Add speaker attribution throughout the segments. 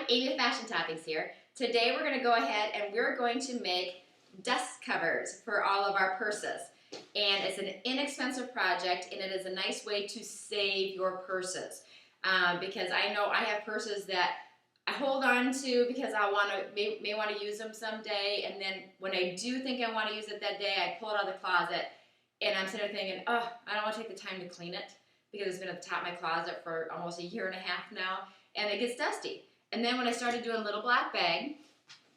Speaker 1: Amy with Fashion Toppings here. Today we're going to go ahead and we're going to make dust covers for all of our purses. And it's an inexpensive project and it is a nice way to save your purses. Because I know I have purses that I hold on to because I may want to use them someday, and then when I do think I want to use it that day, I pull it out of the closet and I'm sitting there thinking, oh, I don't want to take the time to clean it because it's been at the top of my closet for almost a year and a half now, and it gets dusty. And then when I started doing Little Black Bag,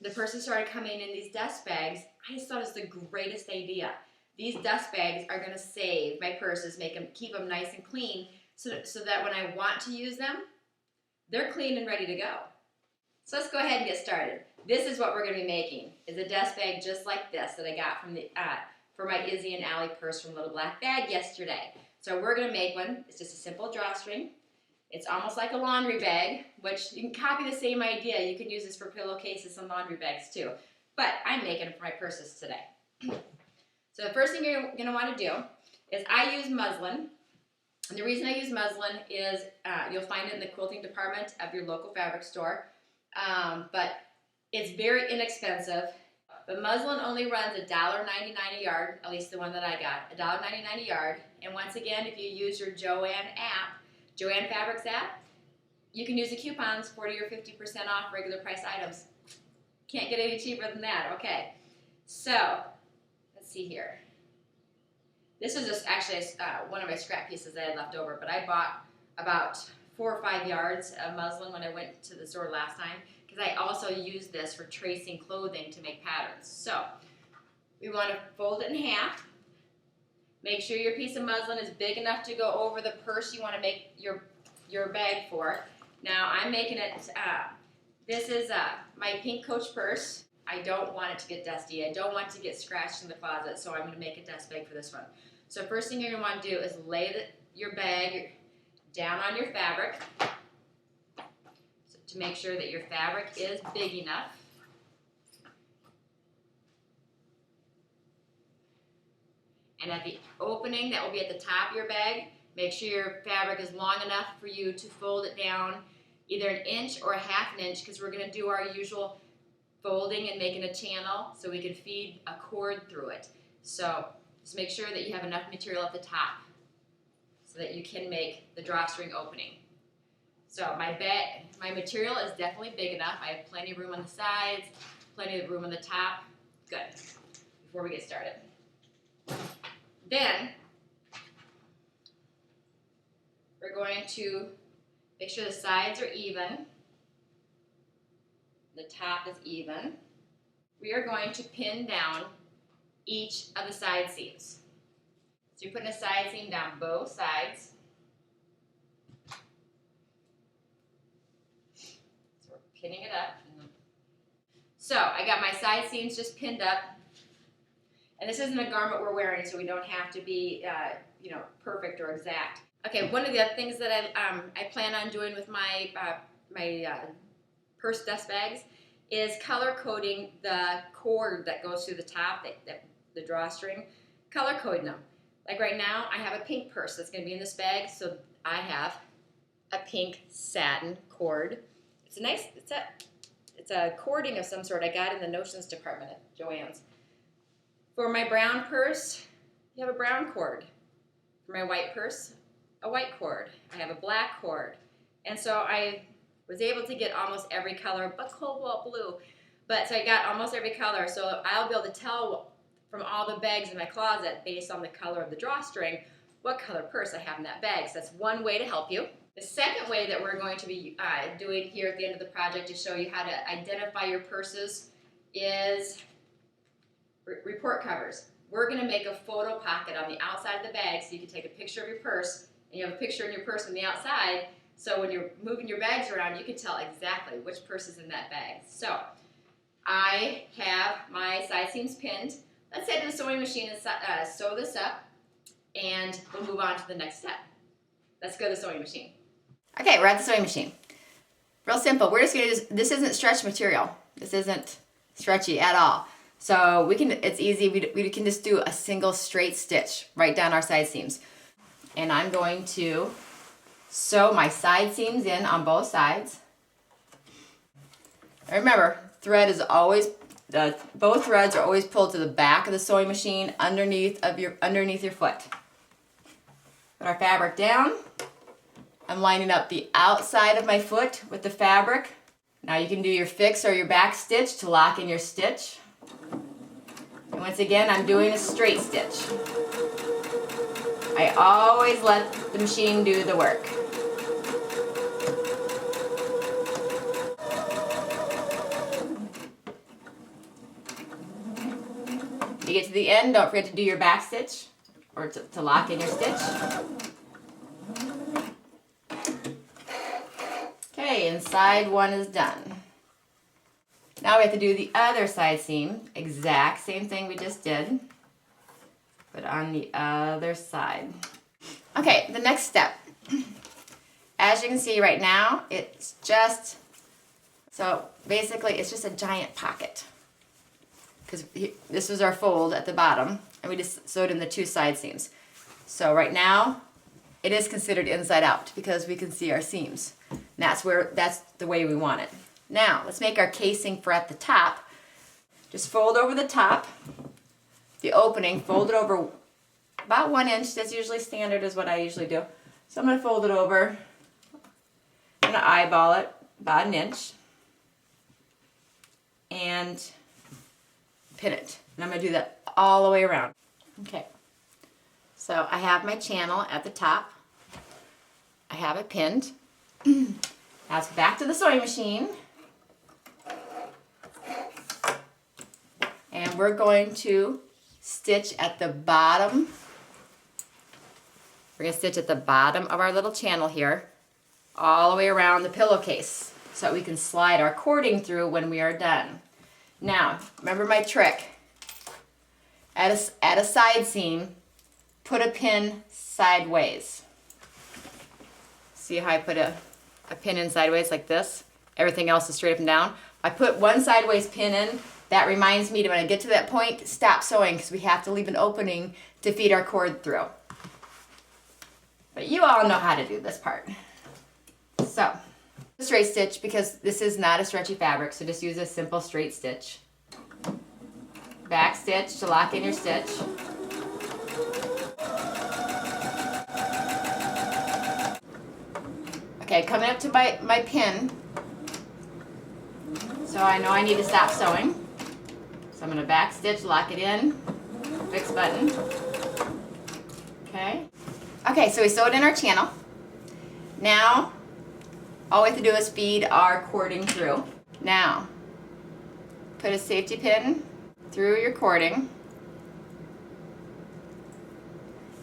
Speaker 1: the purses started coming in these dust bags. I just thought it was the greatest idea. These dust bags are going to save my purses, keep them nice and clean, so that when I want to use them, they're clean and ready to go. So let's go ahead and get started. This is what we're going to be making, is a dust bag just like this that I got from for my Izzy and Allie purse from Little Black Bag yesterday. So we're going to make one. It's just a simple drawstring. It's almost like a laundry bag, which you can copy the same idea. You can use this for pillowcases and laundry bags too. But I'm making them for my purses today. So the first thing you're going to want to do is I use muslin. And the reason I use muslin is you'll find it in the quilting department of your local fabric store. But it's very inexpensive. But muslin only runs $1.99 a yard, at least the one that I got, $1.99 a yard. And once again, if you use your Joann Fabrics app, you can use the coupons 40 or 50% off regular price items. Can't get any cheaper than that. Okay, so let's see here. This was just actually one of my scrap pieces that I had left over, but I bought about 4 or 5 yards of muslin when I went to the store last time, because I also use this for tracing clothing to make patterns. So we want to fold it in half. Make sure your piece of muslin is big enough to go over the purse you want to make your bag for. Now I'm making it, this is my pink Coach purse. I don't want it to get dusty. I don't want it to get scratched in the closet, so I'm going to make a dust bag for this one. So first thing you're going to want to do is lay your bag down on your fabric to make sure that your fabric is big enough. And at the opening that will be at the top of your bag, make sure your fabric is long enough for you to fold it down either 1 inch or 1/2 inch, because we're going to do our usual folding and making a channel so we can feed a cord through it. So just make sure that you have enough material at the top so that you can make the drawstring opening. So my material is definitely big enough. I have plenty of room on the sides, plenty of room on the top. Good. Before we get started. Then we're going to make sure the sides are even. The top is even. We are going to pin down each of the side seams. So you're putting a side seam down both sides. So we're pinning it up. So I got my side seams just pinned up. And this isn't a garment we're wearing, so we don't have to be, perfect or exact. Okay, one of the other things that I plan on doing with my purse dust bags is color coding the cord that goes through the top, the drawstring, color coding them. Like right now, I have a pink purse that's going to be in this bag, so I have a pink satin cord. It's a cording of some sort I got in the notions department at Joann's. For my brown purse, you have a brown cord. For my white purse, a white cord. I have a black cord. And so I was able to get almost every color but cobalt blue. So I got almost every color, so I'll be able to tell from all the bags in my closet based on the color of the drawstring what color purse I have in that bag. So that's one way to help you. The second way that we're going to be doing here at the end of the project to show you how to identify your purses is report covers. We're going to make a photo pocket on the outside of the bag so you can take a picture of your purse, and you have a picture in your purse on the outside, so when you're moving your bags around, you can tell exactly which purse is in that bag. So I have my side seams pinned. Let's head to the sewing machine and sew this up, and we'll move on to the next step. Let's go to the sewing machine. Okay, we're at the sewing machine. Real simple. We're just going to this isn't stretch material. This isn't stretchy at all. So it's easy, we can just do a single straight stitch right down our side seams. And I'm going to sew my side seams in on both sides. And remember, thread is always, both threads are always pulled to the back of the sewing machine underneath your foot. Put our fabric down. I'm lining up the outside of my foot with the fabric. Now you can do your fix or your back stitch to lock in your stitch. And once again, I'm doing a straight stitch. I always let the machine do the work. You get to the end, don't forget to do your back stitch or to lock in your stitch. Okay, and side one is done. Now we have to do the other side seam, exact same thing we just did, but on the other side. Okay, the next step. As you can see right now, it's just, so basically it's just a giant pocket. Because this was our fold at the bottom, and we just sewed in the two side seams. So right now, it is considered inside out because we can see our seams. And that's the way we want it. Now, let's make our casing for at the top. Just fold over the top, the opening, fold it over about 1 inch. That's usually standard is what I usually do. So I'm going to fold it over. I'm going to eyeball it about 1 inch. And pin it. And I'm going to do that all the way around. Okay. So I have my channel at the top. I have it pinned. Now it's back to the sewing machine. And we're going to stitch at the bottom. We're going to stitch at the bottom of our little channel here, all the way around the pillowcase, so that we can slide our cording through when we are done. Now, remember my trick. At a side seam, put a pin sideways. See how I put a pin in sideways like this? Everything else is straight up and down. I put one sideways pin in. That reminds me to, when I get to that point, stop sewing because we have to leave an opening to feed our cord through. But you all know how to do this part. So, straight stitch because this is not a stretchy fabric, so just use a simple straight stitch. Back stitch to lock in your stitch. Okay, coming up to my pin, so I know I need to stop sewing. So I'm going to back stitch, lock it in, fix button. Okay. Okay, so we sewed in our channel. Now, all we have to do is feed our cording through. Now, put a safety pin through your cording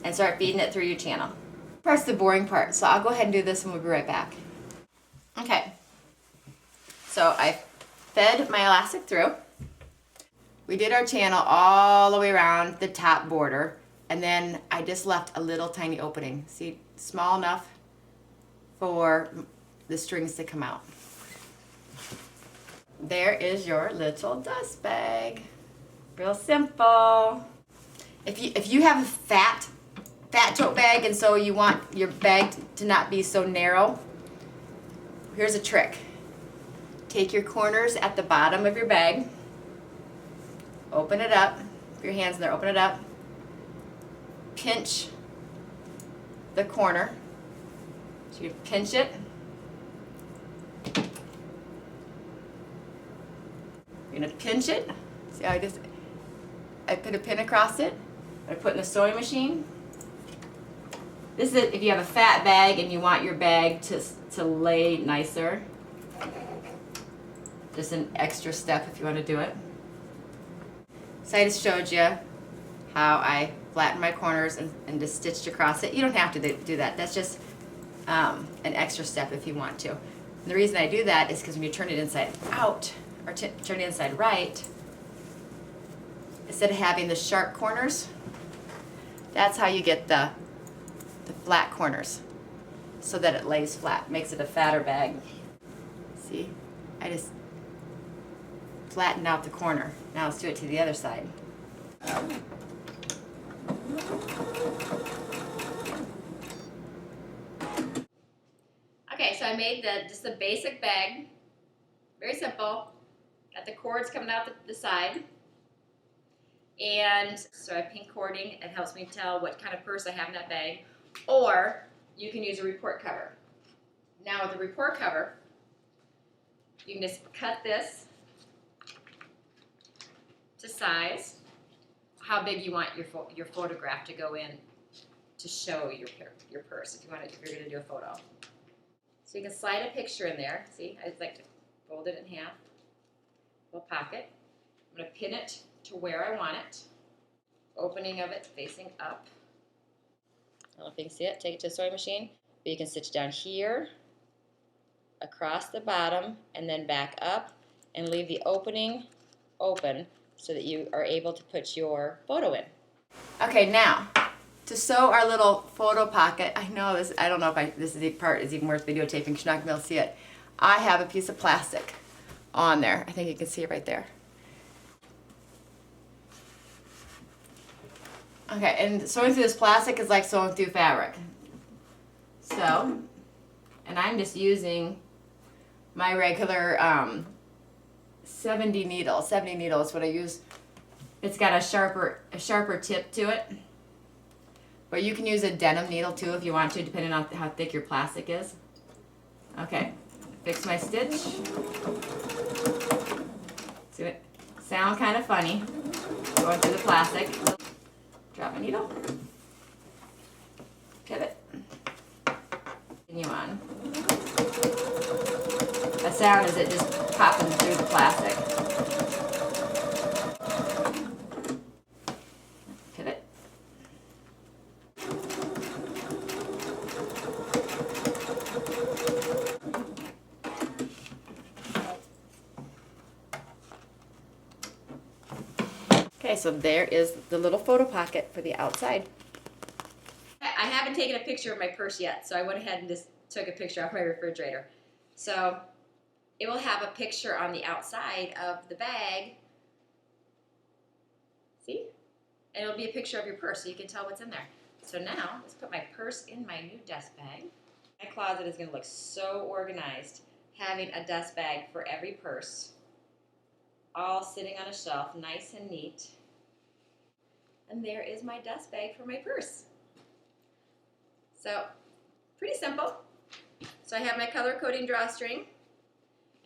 Speaker 1: and start feeding it through your channel. That's the boring part, so I'll go ahead and do this and we'll be right back. Okay, so I fed my elastic through. We did our channel all the way around the top border, and then I just left a little tiny opening. See, small enough for the strings to come out. There is your little dust bag. Real simple. If you have a fat tote bag and so you want your bag to not be so narrow, here's a trick. Take your corners at the bottom of your bag, open it up, put your hands in there, open it up, pinch the corner. So you pinch it. You're going to pinch it. See how I put a pin across it. I put in the sewing machine. This is if you have a fat bag and you want your bag to lay nicer. Just an extra step if you want to do it. So I just showed you how I flattened my corners and just stitched across it. You don't have to do that. That's just an extra step if you want to. And the reason I do that is because when you turn it inside out, or turn it inside right, instead of having the sharp corners, that's how you get the flat corners, so that it lays flat, makes it a fatter bag. See, I just flattened out the corner. Now let's do it to the other side. Okay, so I made just a basic bag, very simple. Got the cords coming out the side. And so I have pink cording. It helps me tell what kind of purse I have in that bag. Or you can use a report cover. Now with the report cover, you can just cut this to size, how big you want your photograph to go in to show your purse if you're going to do a photo. So you can slide a picture in there. See, I just like to fold it in half. Little pocket. I'm going to pin it to where I want it. Opening of it facing up. I don't know if you can see it. Take it to a sewing machine. But you can stitch down here, across the bottom, and then back up, and leave the opening open so that you are able to put your photo in. Okay, now to sew our little photo pocket. I know this. I don't know if this part is even worth videotaping because you're not going to be able to see it. I have a piece of plastic on there. I think you can see it right there. Okay, and sewing through this plastic is like sewing through fabric. So, and I'm just using my regular 70 needle. 70 needle is what I use. It's got a sharper tip to it. But you can use a denim needle too if you want to, depending on how thick your plastic is. Okay, fix my stitch. See it? Sound kind of funny going through the plastic. Drop my needle. Pivot. Continue on. The sound is it just popping through the plastic. Pivot. Okay, so there is the little photo pocket for the outside. I haven't taken a picture of my purse yet, so I went ahead and just took a picture off my refrigerator. So it will have a picture on the outside of the bag. See? And it'll be a picture of your purse so you can tell what's in there. So now, let's put my purse in my new dust bag. My closet is going to look so organized, having a dust bag for every purse, all sitting on a shelf, nice and neat. And there is my dust bag for my purse. So, pretty simple. So I have my color coding drawstring,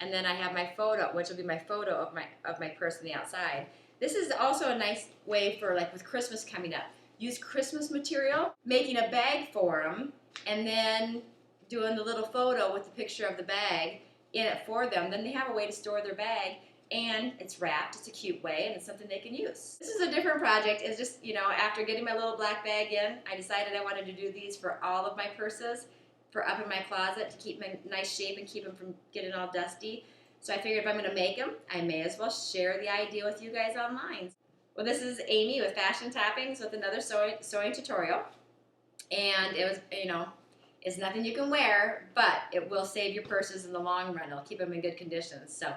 Speaker 1: and then I have my photo, which will be my photo of my purse on the outside. This is also a nice way for, like, with Christmas coming up. Use Christmas material, making a bag for them, and then doing the little photo with the picture of the bag in it for them. Then they have a way to store their bag, and it's wrapped. It's a cute way, and it's something they can use. This is a different project. It's just, you know, after getting my little black bag in, I decided I wanted to do these for all of my purses, for up in my closet to keep them in nice shape and keep them from getting all dusty. So I figured if I'm going to make them, I may as well share the idea with you guys online. Well, this is Amy with Fashion Toppings with another sewing tutorial. And it was, you know, it's nothing you can wear, but it will save your purses in the long run. It'll keep them in good condition. So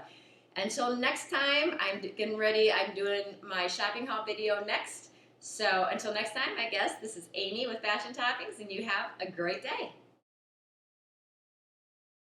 Speaker 1: until next time, I'm getting ready. I'm doing my shopping haul video next. So until next time, I guess, this is Amy with Fashion Toppings, and you have a great day.